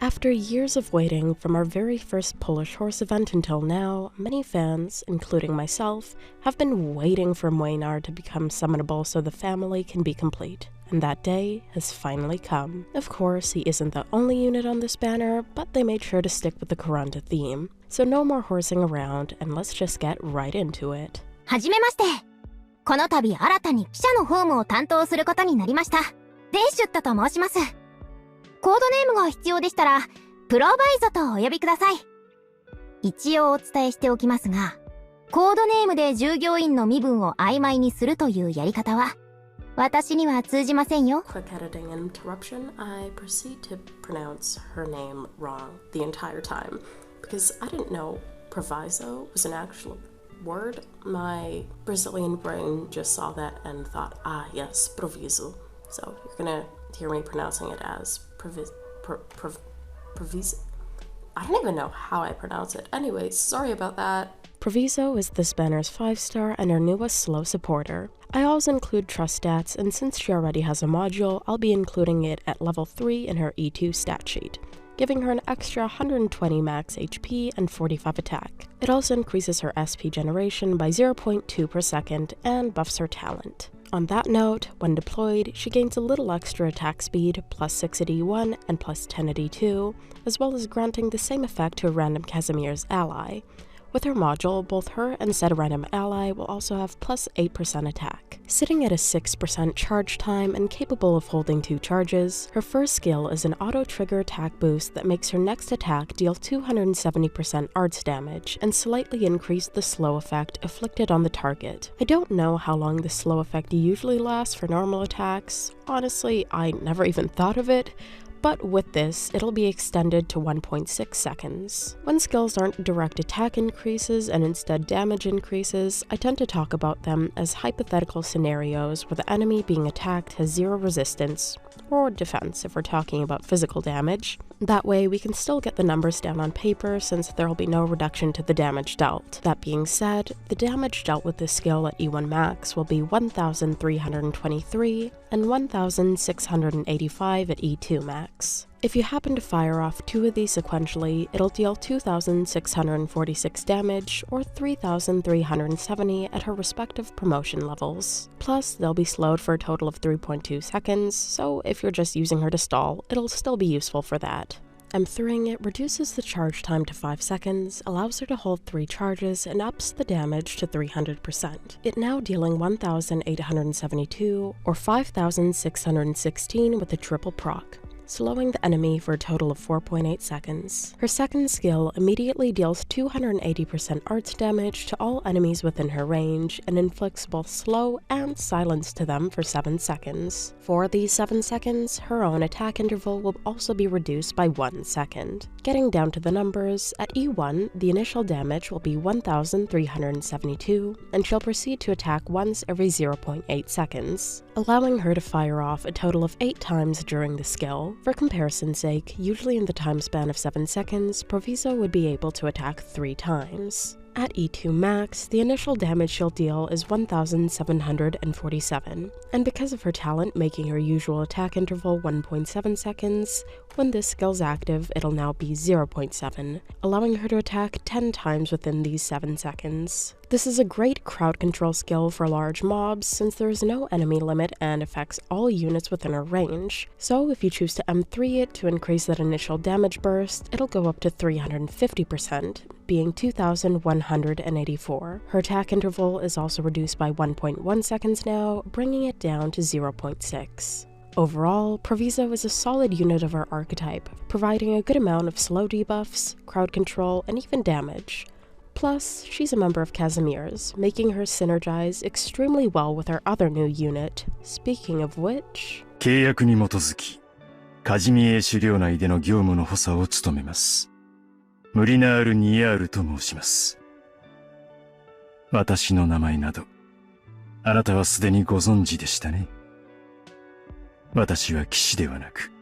After years of waiting from our very first Polish horse event until now, many fans, including myself, have been waiting for Mlynar to become summonable so the family can be complete. And that day has finally come. Of course, he isn't the only unit on this banner, but they made sure to stick with the Kuranda theme. So no more horsing around, and let's just get right into it. はじめまして。この度新たに記者のホームを担当することになりました。デイシュットと申します。コードネームが必要でしたら、プロバイゾとお呼びください。一応お伝えしておきますが、コードネームで従業員の身分を曖昧にするというやり方は、私には通じませんよ。Quick editing interruption. I proceed to pronounce her name wrong the entire time because I didn't know proviso was an actual word. My Brazilian brain just saw that and thought, ah yes, proviso. So you're gonna hear me pronouncing it as proviso. I don't even know how I pronounce it. Anyways, sorry about that. Proviso is this banner's 5-star and our newest slow supporter. I always include trust stats, and since she already has a module, I'll be including it at level 3 in her E2 stat sheet, giving her an extra 120 max HP and 45 attack. It also increases her SP generation by 0.2 per second and buffs her talent. On that note, when deployed, she gains a little extra attack speed, plus 6 at E1 and plus 10 at E2, as well as granting the same effect to a random Casimir's ally. With her module, both her and said random ally will also have plus 8% attack. Sitting at a 6% charge time and capable of holding 2 charges, her first skill is an auto-trigger attack boost that makes her next attack deal 270% arts damage and slightly increase the slow effect afflicted on the target. I don't know how long the slow effect usually lasts for normal attacks. Honestly, I never even thought of it. But with this, it'll be extended to 1.6 seconds. When skills aren't direct attack increases and instead damage increases, I tend to talk about them as hypothetical scenarios where the enemy being attacked has 0 resistance, or defense if we're talking about physical damage. That way, we can still get the numbers down on paper since there'll be no reduction to the damage dealt. That being said, the damage dealt with this skill at E1 max will be 1,323 and 1,685 at E2 max. If you happen to fire off 2 of these sequentially, it'll deal 2,646 damage or 3,370 at her respective promotion levels. Plus, they'll be slowed for a total of 3.2 seconds, so if you're just using her to stall, it'll still be useful for that. M3ing it reduces the charge time to 5 seconds, allows her to hold 3 charges, and ups the damage to 300%. It now dealing 1,872 or 5,616 with a triple proc, slowing the enemy for a total of 4.8 seconds. Her second skill immediately deals 280% arts damage to all enemies within her range and inflicts both slow and silence to them for 7 seconds. For these 7 seconds, her own attack interval will also be reduced by 1 second. Getting down to the numbers, at E1, the initial damage will be 1,372, and she'll proceed to attack once every 0.8 seconds, allowing her to fire off a total of 8 times during the skill. For comparison's sake, usually in the time span of 7 seconds, Proviso would be able to attack 3 times. At E2 max, the initial damage she'll deal is 1,747, and because of her talent making her usual attack interval 1.7 seconds, when this skill's active, it'll now be 0.7, allowing her to attack 10 times within these 7 seconds. This is a great crowd control skill for large mobs since there is no enemy limit and affects all units within her range. So if you choose to M3 it to increase that initial damage burst, it'll go up to 350%, being 2,184. Her attack interval is also reduced by 1.1 seconds now, bringing it down to 0.6. Overall, Proviso is a solid unit of our archetype, providing a good amount of slow debuffs, crowd control, and even damage. Plus, she's a member of Casimir's, making her synergize extremely well with our other new unit. Speaking of which... 契約に基づき、カジミエー狩猟内での業務の補佐を務めます。ムリナール・ニヤールと申します。私の名前など、あなたはすでにご存知でしたね。私は騎士ではなく、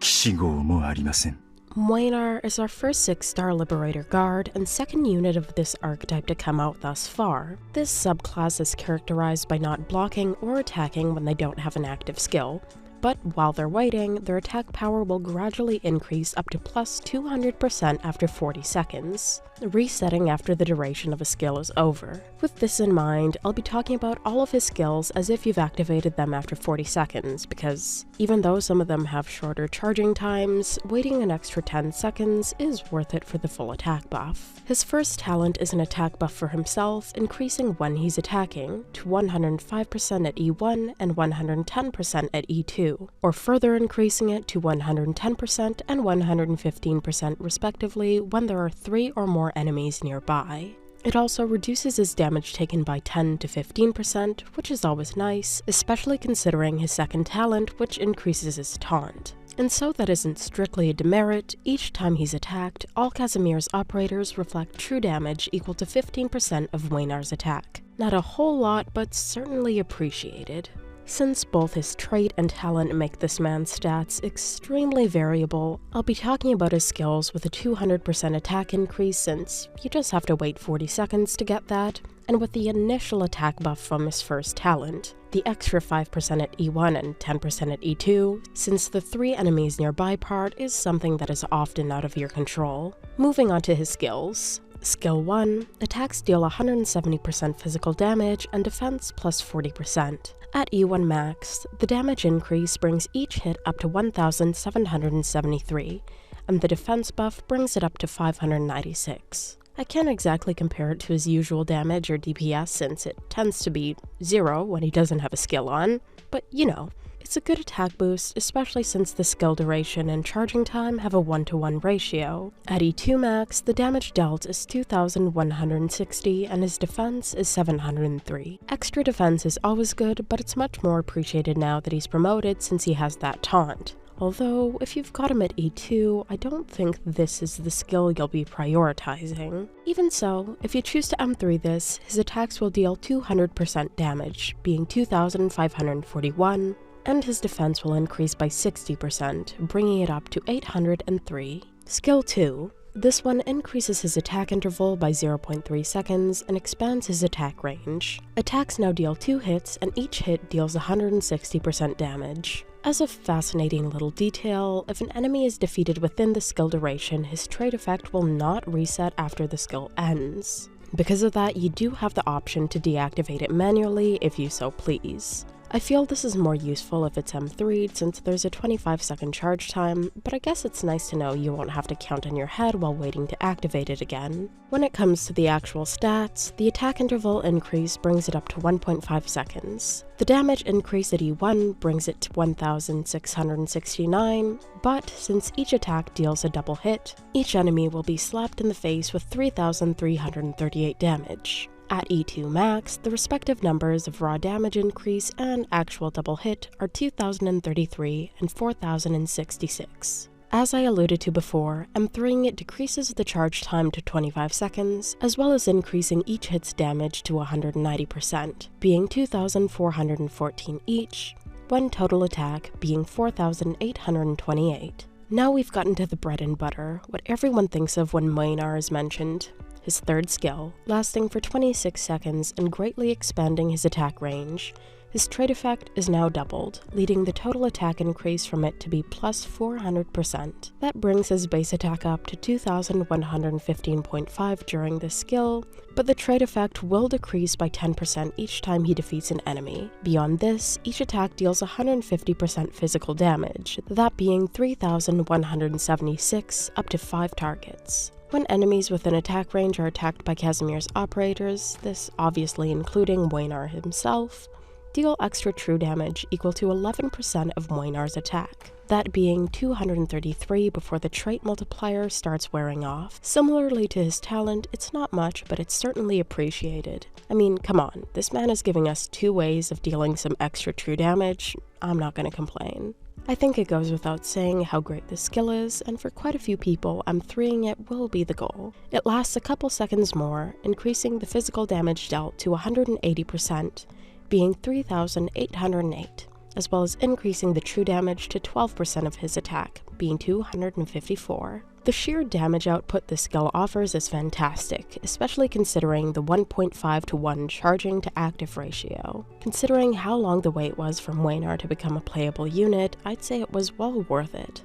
騎士号もありません。Mlynar is our first 6-star Liberator Guard and second unit of this archetype to come out thus far. This subclass is characterized by not blocking or attacking when they don't have an active skill. but while they're waiting, their attack power will gradually increase up to plus 200% after 40 seconds, resetting after the duration of a skill is over. With this in mind, I'll be talking about all of his skills as if you've activated them after 40 seconds, because even though some of them have shorter charging times, waiting an extra 10 seconds is worth it for the full attack buff. His first talent is an attack buff for himself, increasing when he's attacking to 105% at E1 and 110% at E2, or further increasing it to 110% and 115% respectively when there are 3 or more enemies nearby. It also reduces his damage taken by 10 to 15%, which is always nice, especially considering his second talent, which increases his taunt. And so that isn't strictly a demerit, each time he's attacked, all Casimir's operators reflect true damage equal to 15% of Mlynar's attack. Not a whole lot, but certainly appreciated. Since both his trait and talent make this man's stats extremely variable, I'll be talking about his skills with a 200% attack increase since you just have to wait 40 seconds to get that, and with the initial attack buff from his first talent, the extra 5% at E1 and 10% at E2, since the 3 enemies nearby part is something that is often out of your control. Moving on to his skills. Skill 1, attacks deal 170% physical damage and defense plus 40%. At E1 max, the damage increase brings each hit up to 1,773, and the defense buff brings it up to 596. I can't exactly compare it to his usual damage or DPS since it tends to be 0 when he doesn't have a skill on, but you know, it's a good attack boost, especially since the skill duration and charging time have a 1-to-1 ratio. At E2 max, the damage dealt is 2,160 and his defense is 703. Extra defense is always good, but it's much more appreciated now that he's promoted since he has that taunt. Although, if you've got him at E2, I don't think this is the skill you'll be prioritizing. Even so, if you choose to M3 this, his attacks will deal 200% damage, being 2,541, and his defense will increase by 60%, bringing it up to 803. Skill 2. This one increases his attack interval by 0.3 seconds and expands his attack range. Attacks now deal 2 hits, and each hit deals 160% damage. As a fascinating little detail, if an enemy is defeated within the skill duration, his trait effect will not reset after the skill ends. Because of that, you do have the option to deactivate it manually if you so please. I feel this is more useful if it's M3'd since there's a 25-second charge time, but I guess it's nice to know you won't have to count on your head while waiting to activate it again. When it comes to the actual stats, the attack interval increase brings it up to 1.5 seconds. The damage increase at E1 brings it to 1,669, but since each attack deals a double hit, each enemy will be slapped in the face with 3,338 damage. At E2 max, the respective numbers of raw damage increase and actual double hit are 2,033 and 4,066. As I alluded to before, M3ing it decreases the charge time to 25 seconds, as well as increasing each hit's damage to 190%, being 2,414 each, one total attack being 4,828. Now we've gotten to the bread and butter, what everyone thinks of when Mlynar is mentioned. His third skill, lasting for 26 seconds and greatly expanding his attack range. His trait effect is now doubled, leading the total attack increase from it to be plus 400%. That brings his base attack up to 2,115.5 during this skill, but the trait effect will decrease by 10% each time he defeats an enemy. Beyond this, each attack deals 150% physical damage, that being 3,176 up to 5 targets. When enemies within attack range are attacked by Casimir's operators, this obviously including Mlynar himself, deal extra true damage equal to 11% of Mlynar's attack, that being 233 before the trait multiplier starts wearing off. Similarly to his talent, it's not much, but it's certainly appreciated. I mean, come on, this man is giving us 2 ways of dealing some extra true damage. I'm not gonna complain. I think it goes without saying how great this skill is, and for quite a few people, M3ing it will be the goal. It lasts a couple seconds more, increasing the physical damage dealt to 180%, being 3,808, as well as increasing the true damage to 12% of his attack, being 254. The sheer damage output this skill offers is fantastic, especially considering the 1.5 to 1 charging to active ratio. Considering how long the wait was for Mlynar to become a playable unit, I'd say it was well worth it.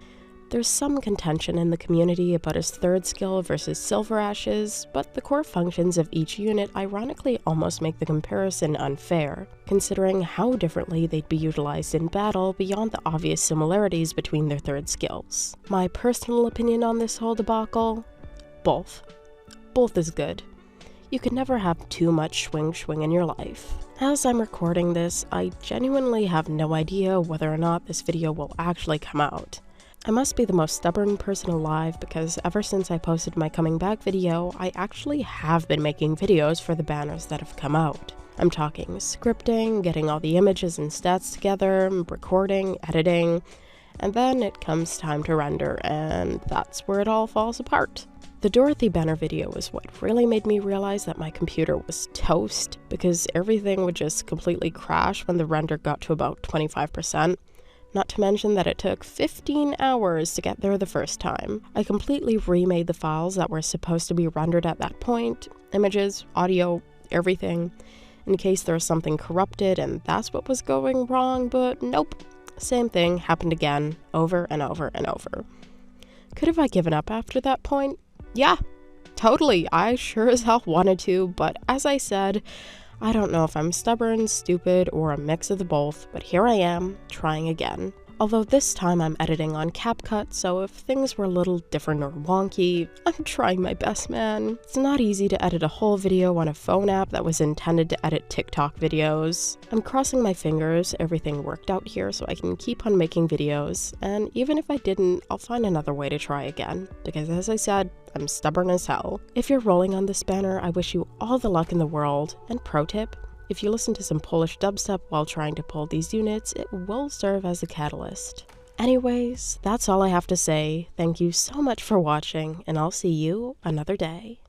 There's some contention in the community about his third skill versus Silver Ashes, but the core functions of each unit ironically almost make the comparison unfair, considering how differently they'd be utilized in battle beyond the obvious similarities between their third skills. My personal opinion on this whole debacle? Both. Both is good. You can never have too much swing in your life. As I'm recording this, I genuinely have no idea whether or not this video will actually come out. I must be the most stubborn person alive because ever since I posted my coming back video, I actually have been making videos for the banners that have come out. I'm talking scripting, getting all the images and stats together, recording, editing, and then it comes time to render, and that's where it all falls apart. The Dorothy banner video was what really made me realize that my computer was toast, because everything would just completely crash when the render got to about 25%. Not to mention that it took 15 hours to get there the first time. I completely remade the files that were supposed to be rendered at that point, images, audio, everything, in case there was something corrupted and that's what was going wrong, but nope. Same thing happened again, over and over and over. Could have I given up after that point? Yeah, totally. I sure as hell wanted to, but as I said, I don't know if I'm stubborn, stupid, or a mix of the both, but here I am, trying again. Although this time I'm editing on CapCut, so if things were a little different or wonky, I'm trying my best, man. It's not easy to edit a whole video on a phone app that was intended to edit TikTok videos. I'm crossing my fingers everything worked out here so I can keep on making videos, and even if I didn't, I'll find another way to try again, because as I said, I'm stubborn as hell. If you're rolling on this banner, I wish you all the luck in the world, and pro tip, if you listen to some Polish dubstep while trying to pull these units, it will serve as a catalyst. Anyways, that's all I have to say. Thank you so much for watching, and I'll see you another day.